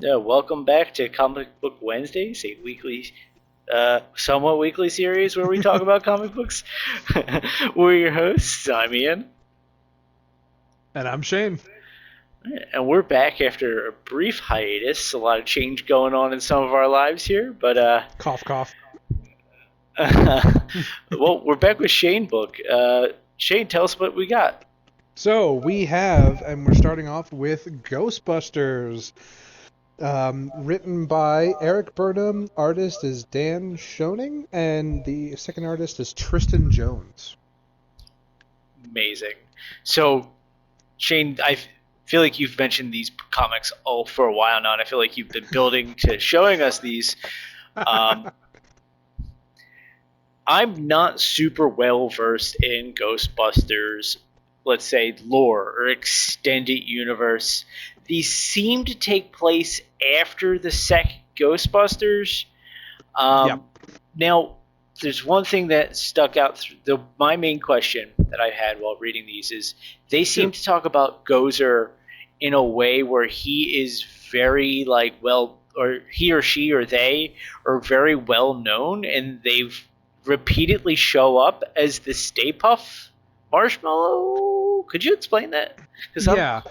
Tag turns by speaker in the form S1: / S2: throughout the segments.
S1: Yeah, welcome back to Comic Book Wednesdays, a weekly, somewhat weekly series where we talk about comic books. We're your hosts. I'm Ian,
S2: And I'm Shane.
S1: and we're back after a brief hiatus. A lot of change going on in some of our lives here, but
S2: Cough, cough.
S1: well, we're back with Shane book. Shane, tell us what we got.
S2: So we have, and we're starting off with Ghostbusters, written by Eric Burnham. Artist is Dan Schoening, and the second artist is Tristan Jones.
S1: Amazing. So, Shane, I feel like you've mentioned these comics all for a while now, and I feel like you've been building to showing us these. Um, I'm not super well versed in Ghostbusters, let's say, lore or extended universe. These seem to take place after the second Ghostbusters.
S2: Yep.
S1: Um, Now, there's one thing that stuck out. My main question that I had while reading these is they seem
S2: Shoot.
S1: to talk about Gozer in a way where he is very like well, or he or she or they are very well known, and they've repeatedly show up as the Stay Puff Marshmallow. Could you explain that? Because I'm
S2: Yeah.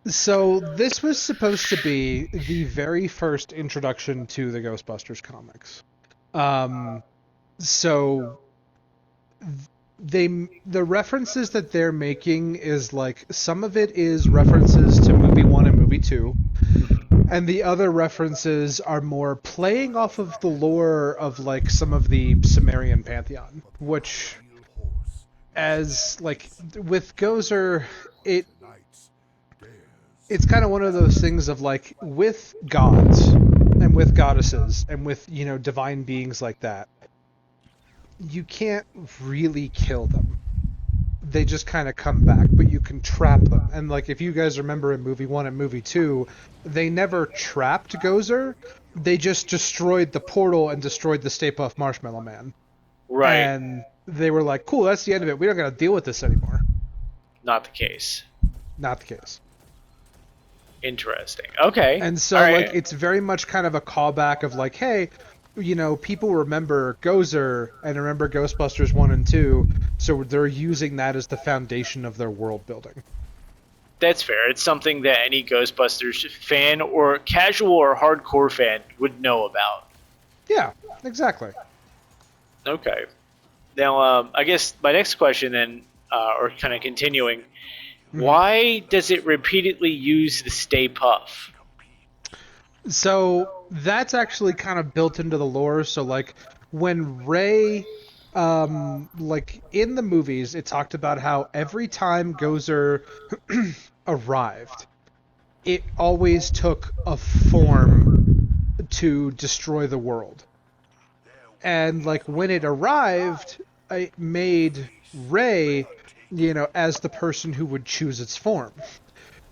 S2: So this was supposed to be the very first introduction to the Ghostbusters comics. Um, so they the references that they're making is like some of it is references to movie 1 and movie 2, and the other references are more playing off of the lore of like some of the Sumerian pantheon, which as like with Gozer, it it's kind of one of those things of like with gods and with goddesses and with divine beings like that, you can't really kill them. They just kind of come back, but you can trap them. And like if you guys remember in movie 1 and movie 2, they never trapped Gozer. They just destroyed the portal and destroyed the Stay Puft Marshmallow Man.
S1: right.
S2: And they were like, "Cool, that's the end of it. We don't got to deal with this anymore."
S1: Not the case.
S2: Not the case.
S1: Interesting. Okay.
S2: And
S1: All
S2: so like
S1: right.
S2: it's very much kind of a callback of like, "Hey, people remember Gozer and remember Ghostbusters 1 and 2, so they're using that as the foundation of their world building."
S1: That's fair. It's something that any Ghostbusters fan or casual or hardcore fan would know about.
S2: Yeah, exactly.
S1: Okay. Now, I guess my next question then, or kind of continuing,
S2: Mm-hmm.
S1: why does it repeatedly use the Stay Puff?
S2: So that's actually kind of built into the lore. So like when Ray like in the movies it talked about how every time Gozer arrived, it always took a form to destroy the world. And like when it arrived, it made Ray, as the person who would choose its form.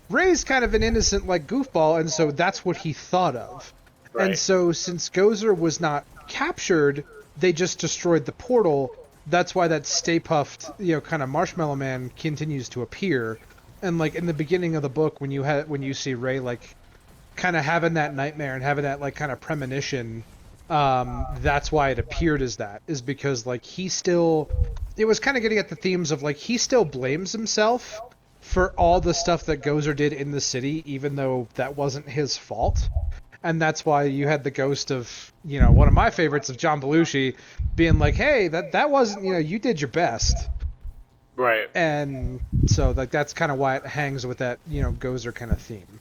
S2: Ray's kind of an innocent like goofball, and so that's what he thought of. And
S1: Right.
S2: so since Gozer was not captured, they just destroyed the portal. That's why that Stay Puffed, kind of Marshmallow Man continues to appear. And like in the beginning of the book, when you see Ray like kind of having that nightmare and having that like kind of premonition, that's why it appeared as that, is because like he still, it was kind of getting at the themes of like he still blames himself for all the stuff that Gozer did in the city, even though that wasn't his fault. And that's why you had the ghost of, one of my favorites of John Belushi being like, "Hey, that wasn't, you did your best."
S1: Right.
S2: And so like that's kind of why it hangs with that, Gozer kind of theme.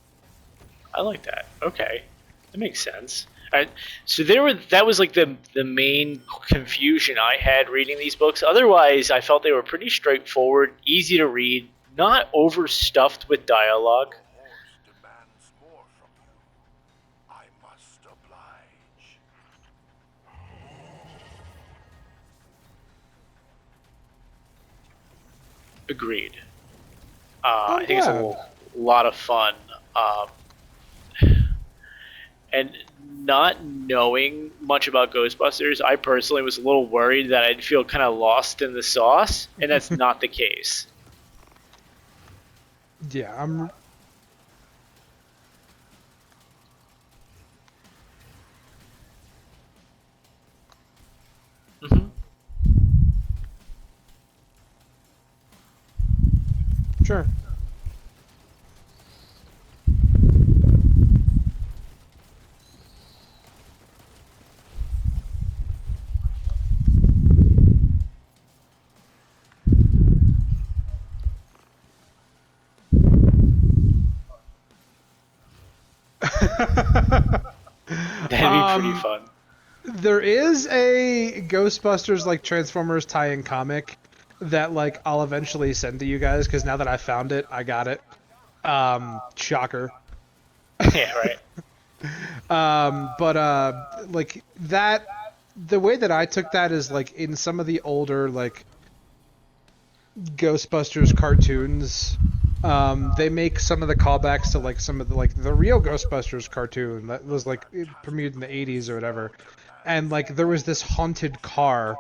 S1: I like that. Okay. That makes sense. All right. So there were that was like the main confusion I had reading these books. Otherwise, I felt they were pretty straightforward, easy to read, not overstuffed with dialogue. Agreed.
S2: I'm
S1: I think it's a
S2: glad.
S1: lot of fun. Um, and not knowing much about Ghostbusters, I personally was a little worried that I'd feel kind of lost in the sauce, and that's not the case.
S2: Yeah, I'm Sure.
S1: That'd be pretty
S2: um,
S1: fun.
S2: there is a Ghostbusters like Transformers tie-in comic that like I'll eventually send to you guys because now that I found it, I got it. Shocker.
S1: Yeah, right.
S2: But like that, the way that I took that is like in some of the older like Ghostbusters cartoons. They make some of the callbacks to like some of the like the real Ghostbusters cartoon that was like it premiered in the 80s or whatever. And like there was this haunted car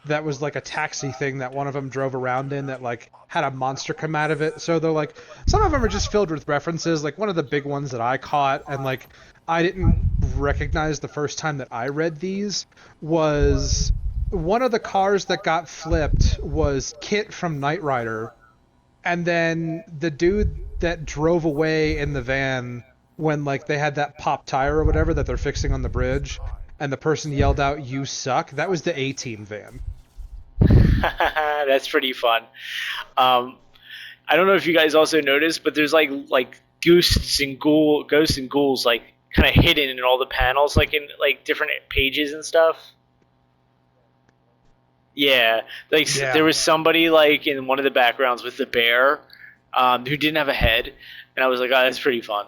S2: that was like a taxi thing that one of them drove around in that like had a monster come out of it. So they're like some of them are just filled with references. Like one of the big ones that I caught and like I didn't recognize the first time that I read these was one of the cars that got flipped was Kit from Knight Rider, and then the dude that drove away in the van when like they had that pop tire or whatever that they're fixing on the bridge, and the person yelled out "You suck." That was the A-Team van.
S1: That's pretty fun. Um, I don't know if you guys also noticed, but there's like ghosts and ghouls like kind of hidden in all the panels, like in like different pages and stuff. Yeah, like there
S2: Yeah.
S1: was somebody like in one of the backgrounds with the bear, who didn't have a head, and I was like, oh, that's pretty fun.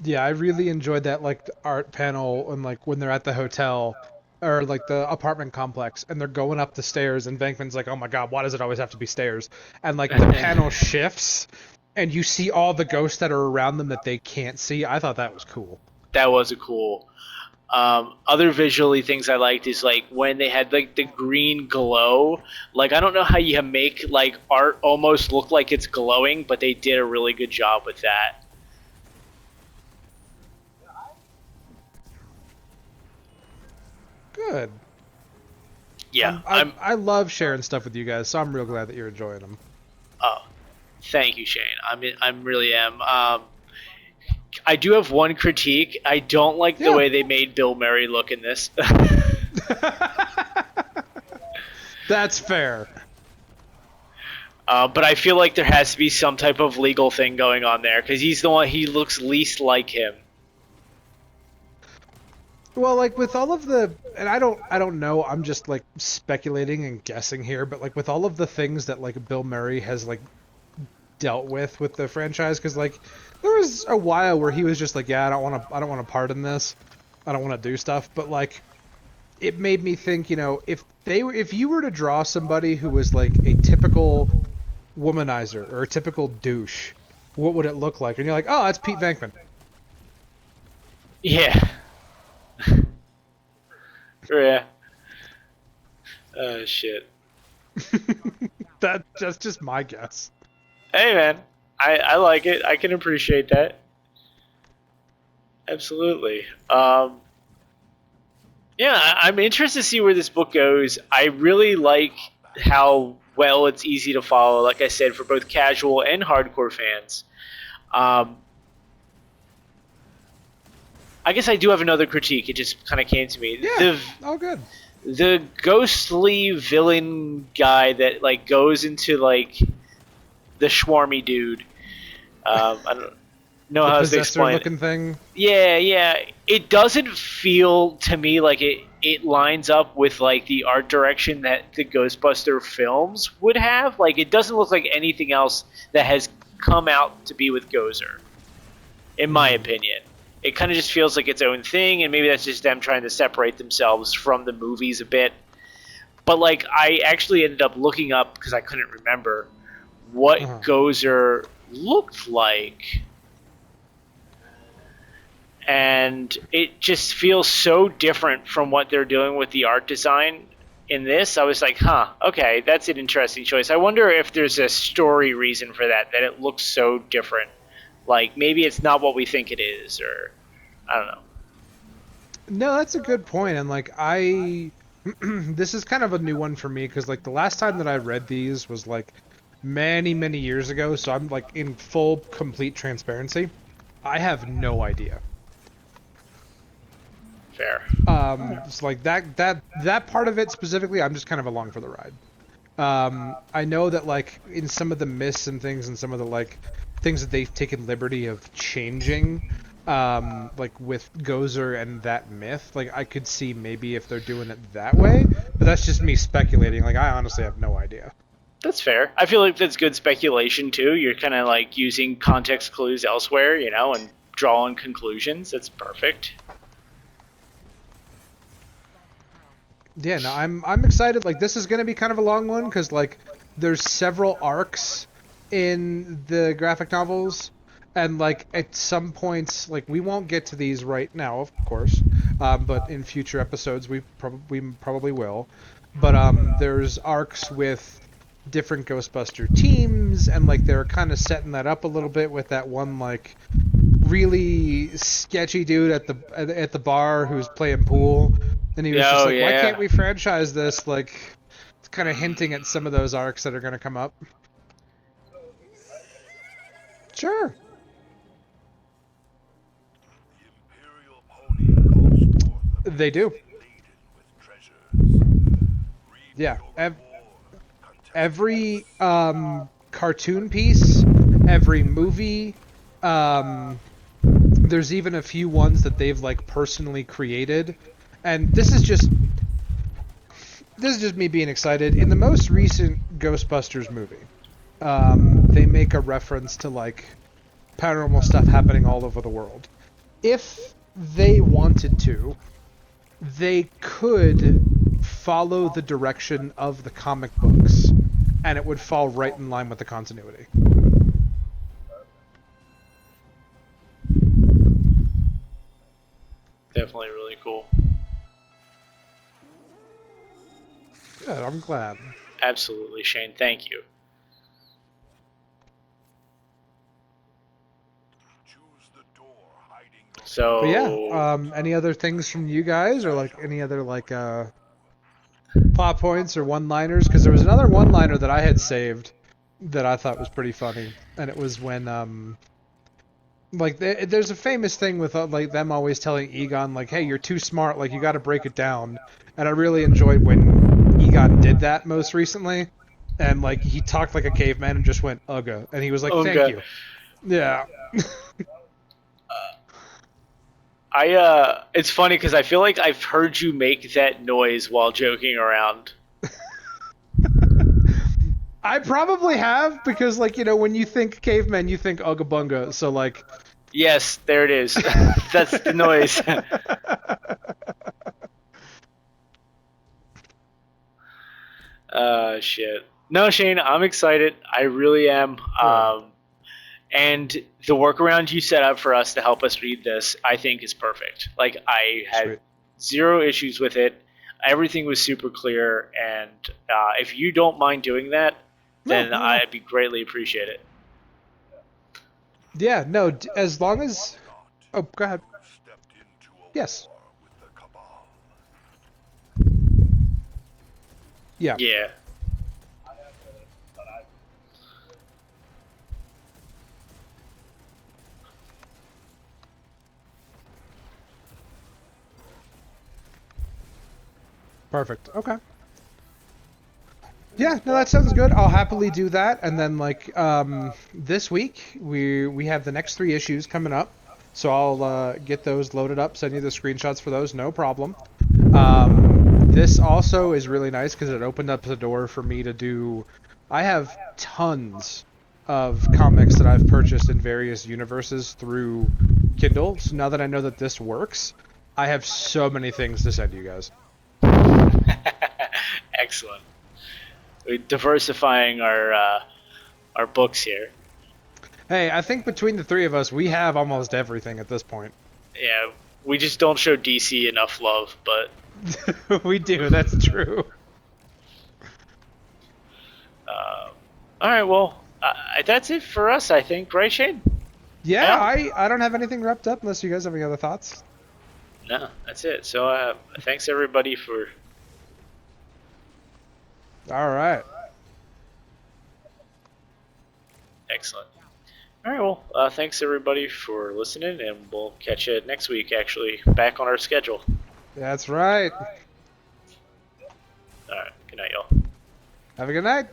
S2: Yeah, I really enjoyed that like the art panel and like when they're at the hotel or like the apartment complex and they're going up the stairs and Venkman's like, "Oh my god, why does it always have to be stairs?" And like the panel shifts and you see all the ghosts that are around them that they can't see. I thought that was cool.
S1: That was a cool. Other visually things I liked is like when they had like the green glow. Like I don't know how you make like art almost look like it's glowing, but they did a really good job with that.
S2: Good.
S1: Yeah,
S2: I love sharing stuff with you guys, so I'm real glad that you're enjoying them.
S1: Oh, thank you, Shane. I'm really am. I do have one critique. I don't like the
S2: Yeah.
S1: way they made Bill Murray look in this.
S2: That's fair.
S1: But I feel like there has to be some type of legal thing going on there because he's the one. He looks least like him.
S2: Well, like with all of the, and I don't know. I'm just like speculating and guessing here, but like with all of the things that like Bill Murray has like dealt with the franchise, because like there was a while where he was just like, yeah, I don't want to part in this, I don't want to do stuff. But like it made me think, you know, if you were to draw somebody who was like a typical womanizer or a typical douche, what would it look like? And you're like, oh, that's Pete Venkman.
S1: Yeah. Yeah. Oh shit.
S2: That's just my guess.
S1: Hey man, I like it. I can appreciate that. Absolutely. Yeah, I'm interested to see where this book goes. I really like how well it's easy to follow. Like I said, for both casual and hardcore fans. Um, I guess I do have another critique. It just kind of came to me.
S2: Yeah, all good.
S1: The ghostly villain guy that like goes into like the Schwarmy dude. I don't know
S2: The
S1: how else to
S2: possessor
S1: explain it.
S2: looking thing.
S1: Yeah, yeah. It doesn't feel to me like it lines up with like the art direction that the Ghostbuster films would have. Like it doesn't look like anything else that has come out to be with Gozer, in my opinion. It kind of just feels like its own thing, and maybe that's just them trying to separate themselves from the movies a bit. But like, I actually ended up looking up because I couldn't remember what Gozer looked like, and it just feels so different from what they're doing with the art design in this. I was like, huh, okay, that's an interesting choice. I wonder if there's a story reason for that it looks so different. Like maybe it's not what we think it is, or I don't know.
S2: No, that's a good point. And like I, this is kind of a new one for me because like the last time that I read these was like many, many years ago, so I'm like in full, complete transparency. I have no idea.
S1: Fair.
S2: It's like that part of it specifically, I'm just kind of along for the ride. I know that like in some of the myths and things, and some of the like things that they've taken liberty of changing, like with Gozer and that myth, like I could see maybe if they're doing it that way, but that's just me speculating. Like I honestly have no idea.
S1: That's fair. I feel like that's good speculation too. You're kind of like using context clues elsewhere, and drawing conclusions. That's perfect.
S2: Yeah, no, I'm excited. Like this is gonna be kind of a long one because like there's several arcs in the graphic novels, and like at some points, like we won't get to these right now, of course, but in future episodes we probably will. But there's arcs with different Ghostbuster teams, and like they're kind of setting that up a little bit with that one like really sketchy dude at the bar who's playing pool, and he was just
S1: Oh
S2: like, "Why can't
S1: yeah.
S2: we franchise this?" Like, it's kind of hinting at some of those arcs that are going to come up. Sure. They do. Yeah. Every cartoon piece, every movie, there's even a few ones that they've like personally created, and this is just me being excited. In the most recent Ghostbusters movie, they make a reference to like paranormal stuff happening all over the world. If they wanted to, they could follow the direction of the comic books, and it would fall right in line with the continuity.
S1: Definitely really cool.
S2: Good, I'm glad.
S1: Absolutely, Shane. Thank you.
S2: But yeah,
S1: So,
S2: any other things from you guys, or like any other like plot points or one-liners? Because there was another one-liner that I had saved that I thought was pretty funny, and it was when like there's a famous thing with like them always telling Egon like, "Hey, you're too smart. Like you got to break it down." And I really enjoyed when Egon did that most recently, and like he talked like a caveman and just went "Ugga," and he was like, "Thank
S1: Unga.
S2: you." Yeah.
S1: It's funny because I feel like I've heard you make that noise while joking around.
S2: I probably have because like when you think cavemen you think Ugga Bunga, so like
S1: Yes, there it is. That's the noise. Shit. No, Shane, I'm excited. I really am.
S2: Good.
S1: And the workaround you set up for us to help us read this, I think, is perfect. Like, I had
S2: Sweet.
S1: zero issues with it. Everything was super clear. And if you don't mind doing that,
S2: No,
S1: then
S2: no, no.
S1: I'd be greatly appreciate it.
S2: Yeah, no, as long as Oh, go ahead. Yes. Yeah.
S1: Yeah.
S2: Perfect. Okay. Yeah, no, that sounds good. I'll happily do that. And then like this week we have the next 3 issues coming up. So I'll get those loaded up, send you the screenshots for those, no problem. This also is really nice because it opened up the door for me to do. I have tons of comics that I've purchased in various universes through Kindle. So now that I know that this works, I have so many things to send you guys.
S1: Excellent. We're diversifying our books here.
S2: Hey, I think between the three of us, we have almost everything at this point.
S1: Yeah, we just don't show DC enough love, but
S2: We do, that's true.
S1: all right. Well, that's it for us, I think, right, Shane?
S2: Yeah,
S1: Yeah.
S2: I don't have anything wrapped up unless you guys have any other thoughts.
S1: No, that's it. So, thanks everybody for
S2: All right.
S1: Excellent. All right, well, thanks everybody for listening, and we'll catch you next week, actually, back on our schedule.
S2: That's right.
S1: All right, good night, y'all.
S2: Have a good night.